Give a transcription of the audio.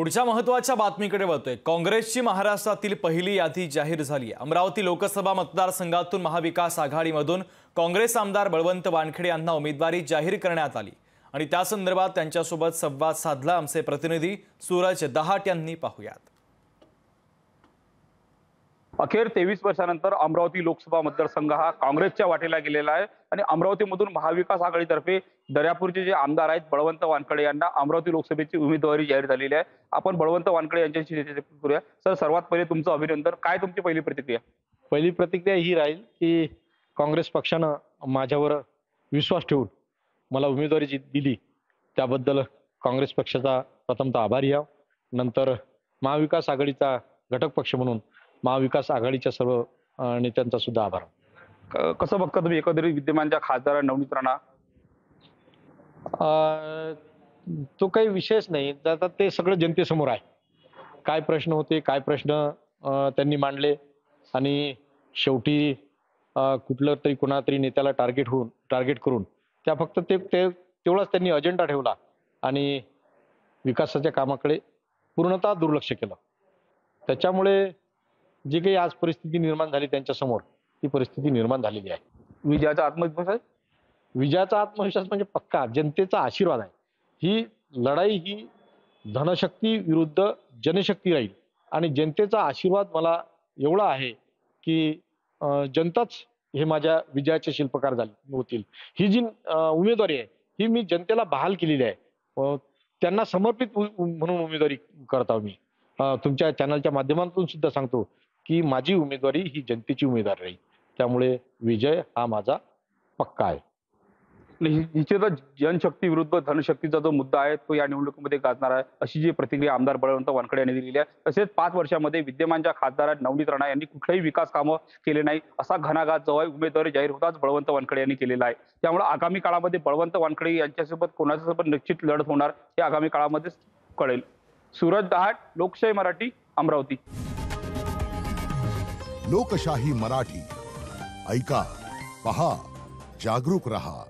पुढच्या महत्त्वाच्या बातमीकडे वळतोय। काँग्रेसची महाराष्ट्रातील पहिली यादी जाहीर झाली आहे। अमरावती लोकसभा मतदारसंघातून महाविकास आघाडीमधून काँग्रेस आमदार बळवंत वानखेडे यांना उमेदवारी जाहीर करण्यात आली आणि त्या संदर्भात त्यांच्यासोबत संवाद साधला आमचे प्रतिनिधी सूरज दहाट यांनी। पाहूयात। अखेर 23 वर्षानंतर अमरावती लोकसभा मतदारसंघ हा काँग्रेसच्या वाटेला गेलेला आहे आणि अमरावतीमधून महाविकास आघाडीतर्फे दर्यापूरचे जे आमदार आहेत बळवंत वानखेडे यांना अमरावती लोकसभेची उमेदवारी जाहीर झालेली आहे। आपण बळवंत वानखेडे यांच्याशी चर्चा करूया। सर, सर्वात पहिले तुमचं अभिनंदन। काय तुमची पहिली प्रतिक्रिया? पहिली प्रतिक्रिया ही राहील की काँग्रेस पक्षानं माझ्यावर विश्वास ठेवून मला उमेदवारी जी दिली त्याबद्दल काँग्रेस पक्षाचा प्रथमतः आभारी आहे। नंतर महाविकास आघाडीचा घटक पक्ष म्हणून महाविकास आघाडीच्या सर्व नेत्यांचा सुद्धा आभार। कसं बघता तुम्ही एकंदरीत विद्यमानच्या खासदार नवनीत राणा? तो काही विषयच नाही, आता ते सगळं जनतेसमोर आहे। काय प्रश्न होते, काय प्रश्न त्यांनी मांडले आणि शेवटी कुठलं तरी कोणा तरी नेत्याला टार्गेट करून त्या फक्त तेवढाच त्यांनी अजेंडा ठेवला आणि विकासाच्या कामाकडे पूर्णतः दुर्लक्ष केलं। त्याच्यामुळे जी काही आज परिस्थिती निर्माण झाली त्यांच्या समोर ती परिस्थिती निर्माण झालेली आहे। विजयाचा आत्मविश्वास आहे? विजयाचा आत्मविश्वास म्हणजे पक्का जनतेचा आशीर्वाद आहे। ही लढाई ही धनशक्ती विरुद्ध जनशक्ती राहील आणि जनतेचा आशीर्वाद मला एवढा आहे की जनताच हे माझ्या विजयाचे शिल्पकार होतील। ही जी उमेदवारी आहे ही मी जनतेला बहाल केलेली आहे, त्यांना समर्पित म्हणून उमेदवारी करतो मी। तुमच्या चॅनलच्या माध्यमातून सुद्धा सांगतो की माझी उमेदवारी ही जनतेची उमेदवारी राहील, त्यामुळे विजय हा माझा पक्का आहे। हिचे तर जनशक्ती विरुद्ध धनशक्तीचा जो मुद्दा आहे तो या निवडणुकीमध्ये गाजणार आहे, अशी जी प्रतिक्रिया आमदार बळवंत वानखेडे यांनी दिलेली आहे। तसेच 5 वर्षामध्ये विद्यमानच्या खासदार नवनीत राणा यांनी कुठल्याही विकास कामं केले नाही असा घणाघात जो आहे उमेदवारी जाहीर होताच बळवंत वानखेडे यांनी केलेला आहे। त्यामुळे आगामी काळामध्ये बळवंत वानखेडे यांच्यासोबत कोणाच्यासोबत निश्चित लढत होणार हे आगामी काळामध्ये कळेल। सूरज दहाट, लोकशाही मराठी, अमरावती। लोकशाही मराठी ऐका, पहा, जागरूक रहा।